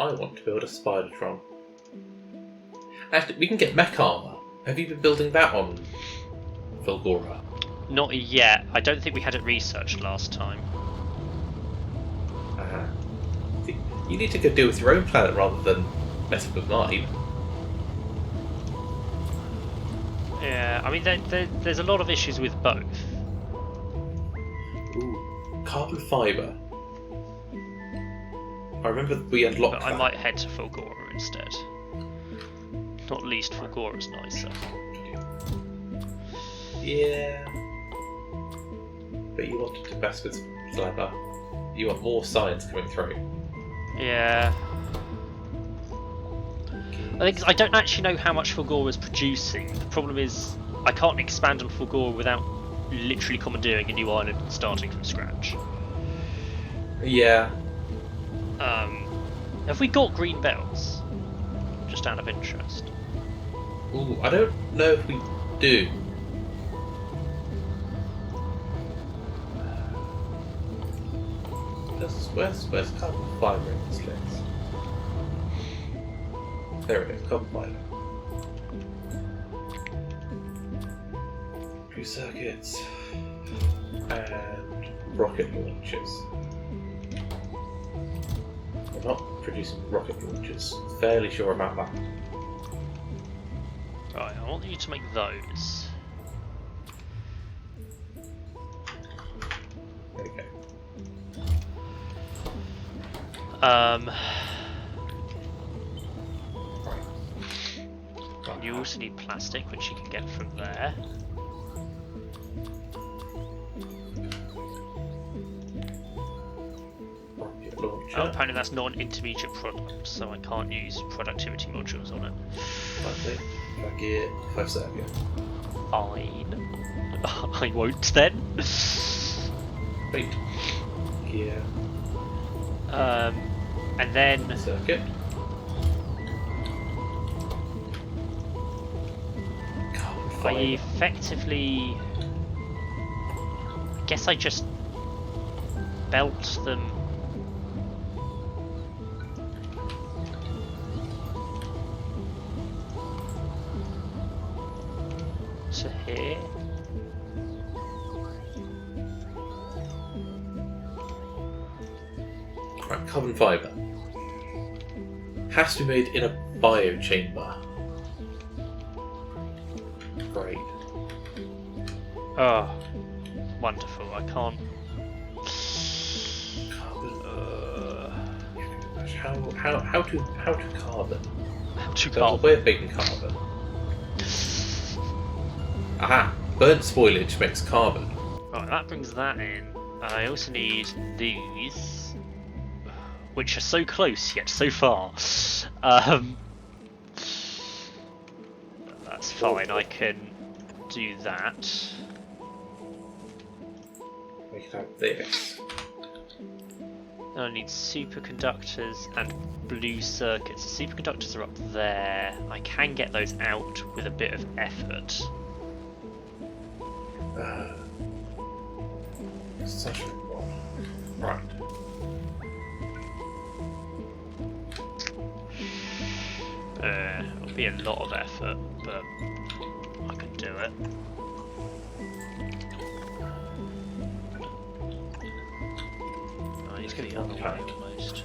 I want to build a Spidertron. Actually, we can get mech armor. Have you been building that on Fulgora? Not yet. I don't think we had it researched last time. You need to go deal with your own planet rather than messing with mine. Yeah, I mean, there's a lot of issues with both. Ooh, carbon fibre. I remember we unlocked But that. I might head to Fulgora instead. Not least Fulgora's nicer. Yeah. But you wanted to mess with Slabber. You want more science coming through. Yeah. I think I don't actually know how much Fulgora's producing. The problem is I can't expand on Fulgora without literally commandeering a new island and starting from scratch. Yeah. Have we got green belts? Just out of interest. Ooh, I don't know if we do. Where's carbon fibre in this list? There it is, carbon fibre. Few circuits and rocket launchers. We're not producing rocket launchers. Fairly sure about that. Right, I want you to make those. There we go. You also need plastic, which you can get from there. Rocket launcher. Oh, apparently that's not an intermediate product, so I can't use productivity modules on it. Plastic. Gear. 5 circuit. Fine. I won't then. Wait. Gear. And then Circuit. Carbon I fibre. effectively, I guess I just belt them. To here. Right, carbon fibre. Has to be made in a biochamber. Great. Oh, wonderful! I can't. Carbon. How to carbon? How to There's a carbon? way of making carbon. Aha! Burnt spoilage makes carbon. Right, that brings that in. And I also need these, which are so close yet so far. That's fine. I can do that. We can have this. I need superconductors and blue circuits. The superconductors are up there. I can get those out with a bit of effort. Such a lot. Right. It'll be a lot of effort, but I can do it. I need to go the other way almost.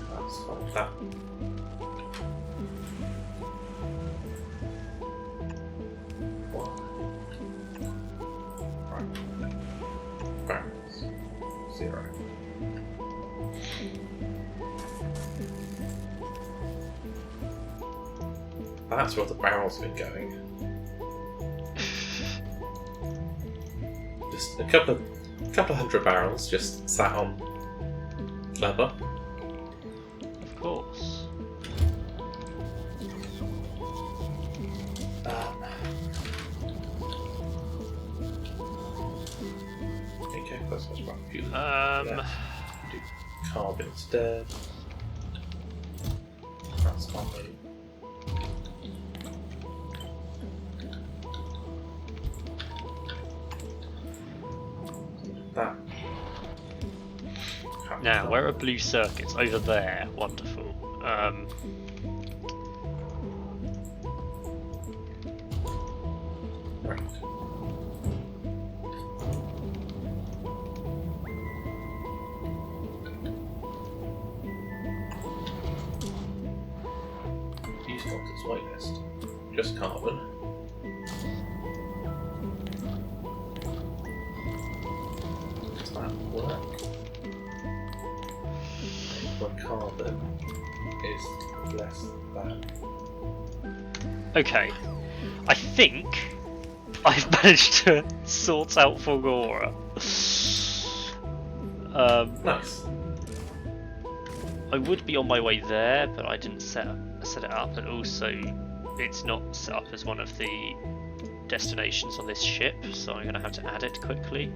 That's like that. Right. Barrels. 0. That's where the barrels have been going. Just a couple of hundred barrels just sat on leather. Of course. Okay, that's what's about fuel. Do carbon instead. That's fine. Now, where are blue circuits? Over there. Wonderful. Right. Use Doctor's whitelist. Just carbon. Does that work? When carbon is less than. Okay. I think I've managed to sort out Fulgora. Nice. I would be on my way there, but I didn't set it up, and also it's not set up as one of the destinations on this ship, so I'm going to have to add it quickly.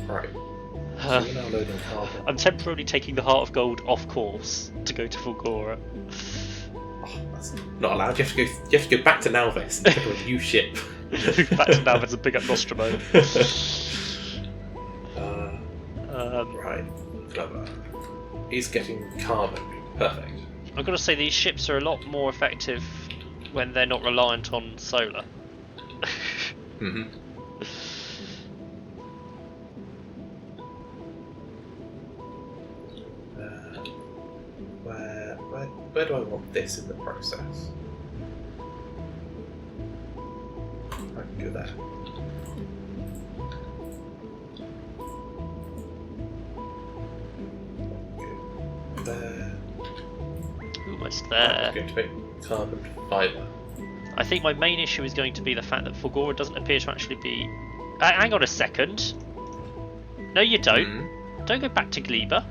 Right. So we're now loading carbon. I'm temporarily taking the Heart of Gold off course to go to Fulgora. Oh, that's not allowed. You have to go back to Nalves and pick up a new ship. Back to Nalves and pick up Nostromo. Right. Clever. He's getting carbon. Perfect. I've got to say, these ships are a lot more effective when they're not reliant on solar. Mm-hmm. Where do I want this in the process? I can go there. Go there. Almost I'm there. going to make carbon fibre. I think my main issue is going to be the fact that Fulgora doesn't appear to actually be... hang on a second. No, you don't. Mm. Don't go back to Gleba.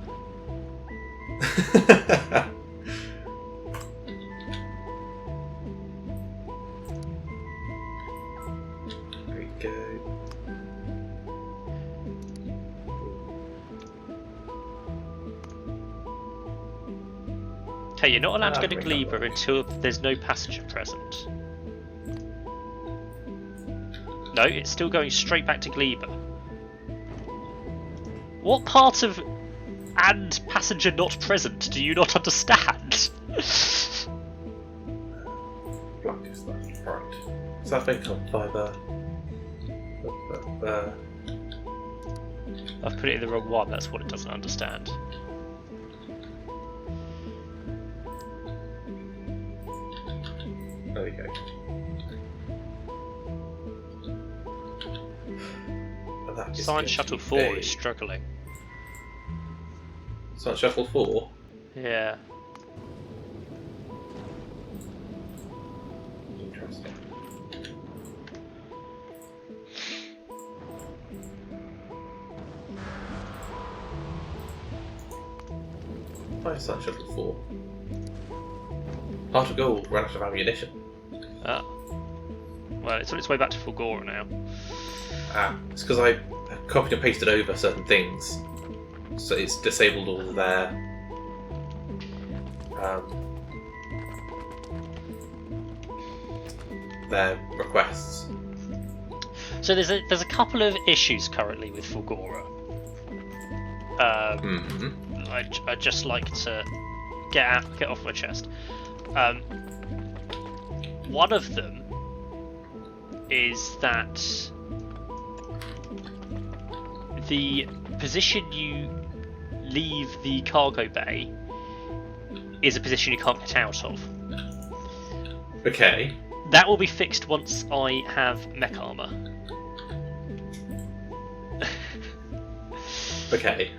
There we go. Okay, you're not allowed to go to Bring that Gleba back. until there's no passenger present. No, it's still going straight back to Gleba. What part of and passenger not present do you not understand? Black is that. Right. So I've made carbon fibre. I've put it in the wrong one, that's what it doesn't understand. There we go. And that is Science going Shuttle to 4 be is struggling. Science Shuttle 4? Yeah. Interesting. Why is Science Shuttle 4? Heart of Gold ran out of ammunition. Ah. Well, it's on its way back to Fulgora now. Ah, it's because I copied and pasted over certain things, so it's disabled all of their requests. So there's a couple of issues currently with Fulgora. I'd just like to get off my chest. One of them is that the position you leave the cargo bay is a position you can't get out of. Okay. That will be fixed once I have mech armor. Okay.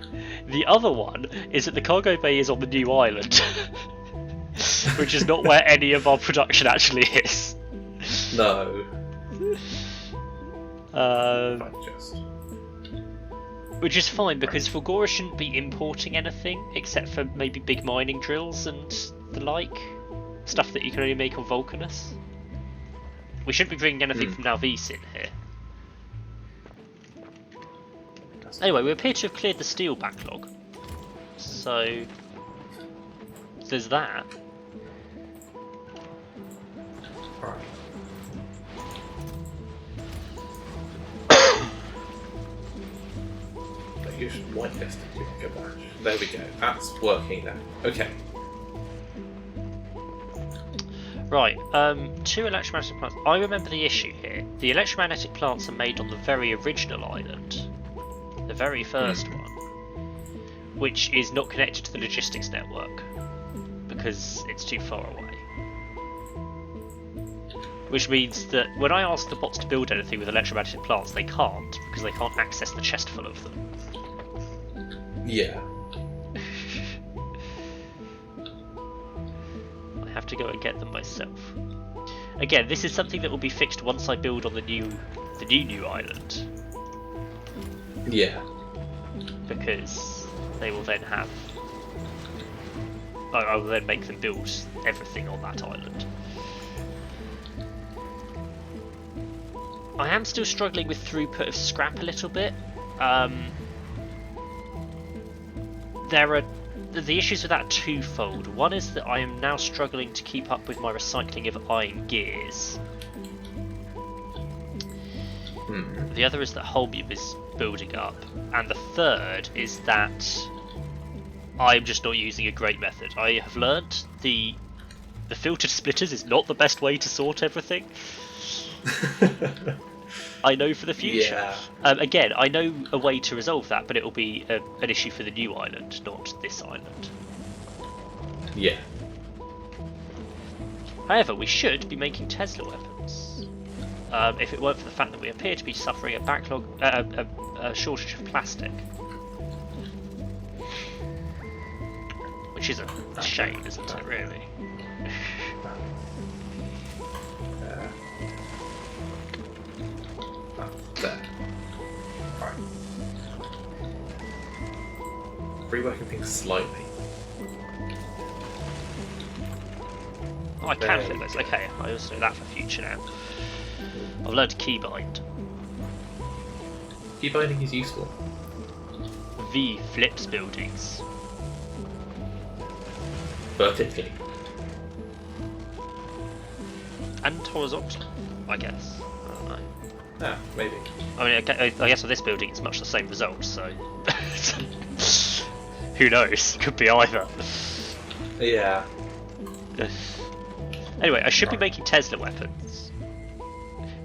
The other one is that the cargo bay is on the new island, which is not where any of our production actually is. No. Just. Which is fine because Fulgora shouldn't be importing anything except for maybe big mining drills and the like. Stuff that you can only make on Vulcanus. We shouldn't be bringing anything from Nalves in here. Anyway, we appear to have cleared the steel backlog. So there's that. Right. Fusion whitelisted. We can go back. There we go. That's working now. Okay. Right, 2 electromagnetic plants. I remember the issue here. The electromagnetic plants are made on the very original island, the very first one, which is not connected to the logistics network because it's too far away. Which means that when I ask the bots to build anything with electromagnetic plants, they can't because they can't access the chest full of them. Yeah. Have to go and get them myself. Again, this is something that will be fixed once I build on the new island. Yeah. Because they will then have. I will then make them build everything on that island. I am still struggling with throughput of scrap a little bit. The issues with that are twofold. One is that I am now struggling to keep up with my recycling of iron gears. The other is that Holmium is building up. And the third is that I'm just not using a great method. I have learnt the filtered splitters is not the best way to sort everything. I know for the future. Yeah. Again, I know a way to resolve that, but it will be an issue for the new island, not this island. Yeah. However, we should be making Tesla weapons. If it weren't for the fact that we appear to be suffering a backlog, a shortage of plastic. Which is a shame, isn't it, really? There. Right. Reworking things slightly. Oh, I can flip those. Okay, I also know that for future now. I've learned to keybind. Keybinding is useful. V flips buildings. Vertically. And horizontal, I guess. I don't know. Ah, maybe. I mean, I guess with this building it's much the same result, so... Who knows? Could be either. Yeah. Anyway, I should be making Tesla weapons.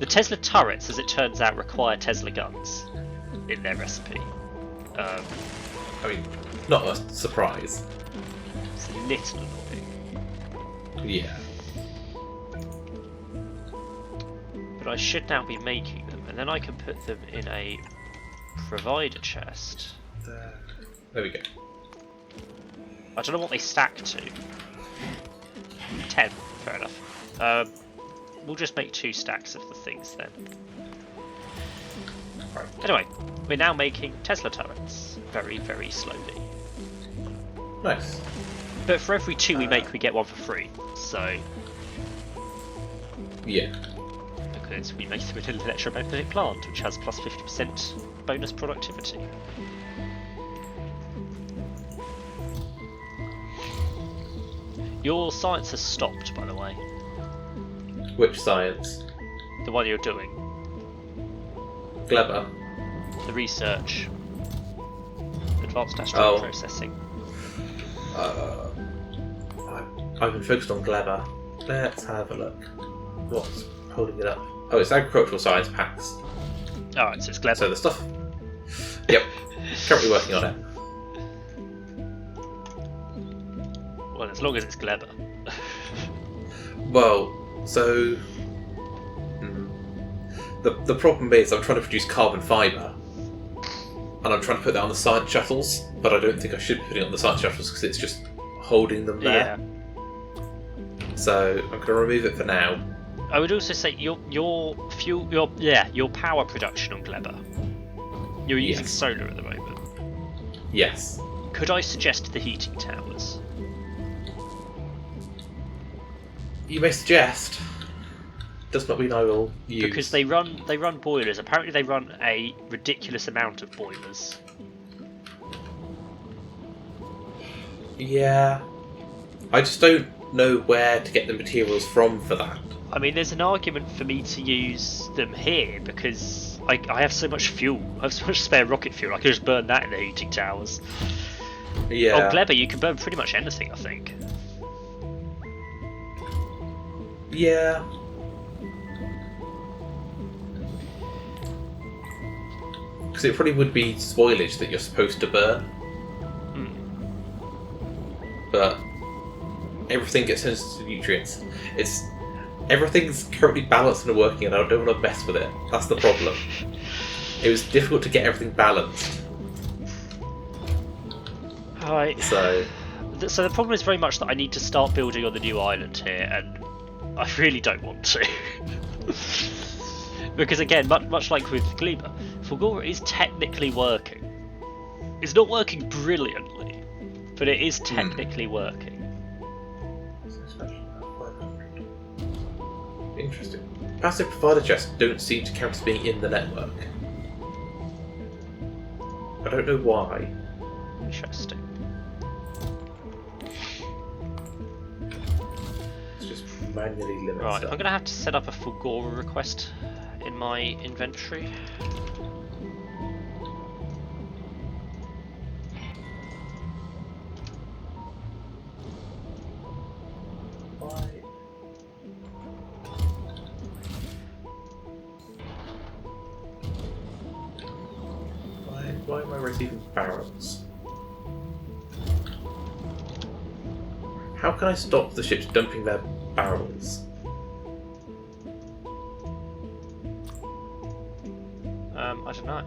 The Tesla turrets, as it turns out, require Tesla guns in their recipe. I mean, not a surprise. It's a little annoying. Yeah. But I should now be making them, and then I can put them in a provider chest. There we go. I don't know what they stack to. 10, fair enough. We'll just make 2 stacks of the things then. Right. Anyway, we're now making Tesla turrets. Very, very slowly. Nice. But for every 2 we make, we get 1 for free. So, Yeah. because we make them in an electromagnetic plant, which has plus 50% bonus productivity. Your science has stopped, by the way. Which science? The one you're doing. Clever. The research. Advanced astral processing. I've been focused on Clever. Let's have a look. What's holding it up? Oh, it's agricultural science packs. Alright, so it's clever. So the stuff. Yep. Currently working on it. Well, as long as it's clever. Well, so the problem is I'm trying to produce carbon fibre, and I'm trying to put that on the science shuttles, but I don't think I should be putting it on the science shuttles because it's just holding them there. Yeah. So I'm going to remove it for now. I would also say your power production on Gleba. You're using Yes. solar at the moment. Yes. Could I suggest the heating towers? You may suggest. Does not mean I will use. Because they run boilers. Apparently they run a ridiculous amount of boilers. Yeah. I just don't know where to get the materials from for that. I mean, there's an argument for me to use them here because I have so much fuel. I have so much spare rocket fuel. I could just burn that in the heating towers. Yeah. On Gleba, you can burn pretty much anything, I think. Yeah. Because it probably would be spoilage that you're supposed to burn. But everything gets turned into nutrients. Everything's currently balanced and working, and I don't want to mess with it. That's the problem. It was difficult to get everything balanced. Alright. So the problem is very much that I need to start building on the new island here, and I really don't want to. Because again, much like with Gleba, Fulgora is technically working. It's not working brilliantly, but it is technically working. Interesting. Passive provider chests don't seem to count as being in the network. I don't know why. Interesting. It's just manually limits Right, stuff. I'm gonna have to set up a Fulgora request in my inventory. Why am I receiving barrels? How can I stop the ships dumping their barrels? I don't know.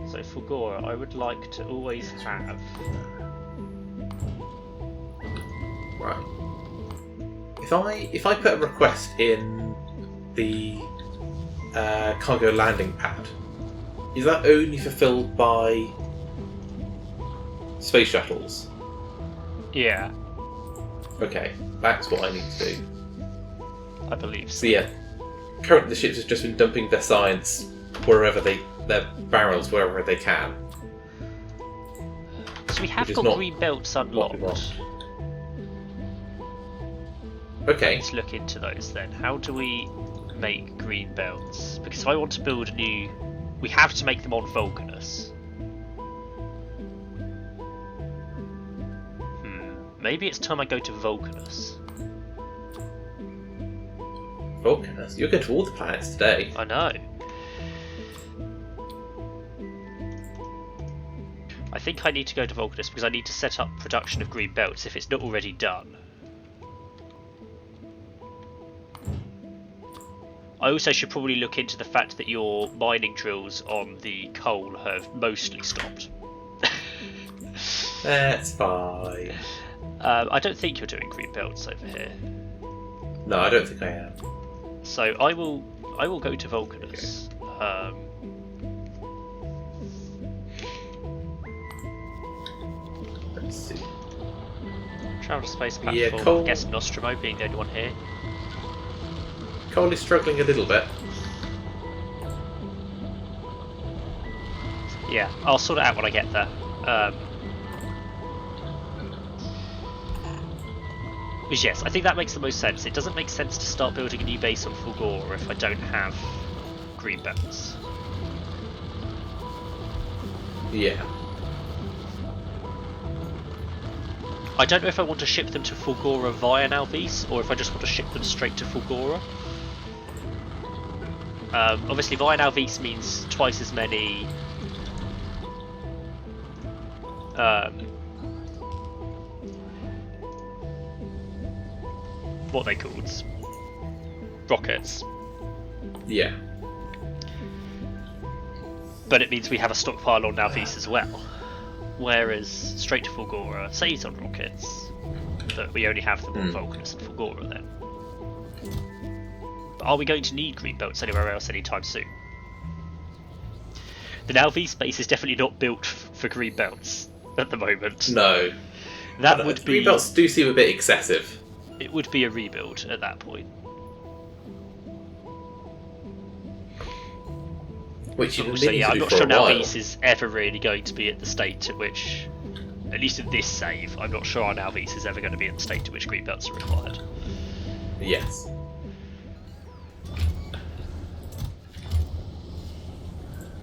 So Fulgora, I would like to always have. Right. If I put a request in the cargo landing pad, is that only fulfilled by space shuttles? Yeah, Okay, that's what I need to do. I believe so. So yeah, currently the ships have just been dumping their science their barrels wherever they can. So we have Which is got not green belts what we unlocked. want. Okay. Let's look into those then. How do we make green belts? Because if I want to build a new... We have to make them on Vulcanus. Maybe it's time I go to Vulcanus. Vulcanus? You're going to all the planets today. I know. I think I need to go to Vulcanus because I need to set up production of green belts if it's not already done. I also should probably look into the fact that your mining drills on the coal have mostly stopped. That's fine. I don't think you're doing green belts over here. No, I don't think I am. So I will go to Vulcanus. Let's see. Travel to space platform. Yeah, coal. I guess Nostromo being the only one here. Coal is struggling a little bit. Yeah, I'll sort it out when I get there. Because yes, I think that makes the most sense. It doesn't make sense to start building a new base on Fulgora if I don't have green belts. Yeah. I don't know if I want to ship them to Fulgora via Nalvis, or if I just want to ship them straight to Fulgora. Obviously via Nalvis means twice as many what are they called? Rockets. Yeah. But it means we have a stockpile on Nalvis as well. Whereas straight to Fulgora saves on rockets, but we only have them on Vulcanus and Fulgora then. But are we going to need green belts anywhere else anytime soon? The Nalvis base is definitely not built for green belts at the moment. No. That would be... Green belts do seem a bit excessive. It would be a rebuild at that point. Which you've been Also, meaning yeah, to I'm do not for sure a while. Nalvis is ever really going to be at the state at which at least in this save, I'm not sure our Alvis is ever going to be in the state to which green belts are required. Yes.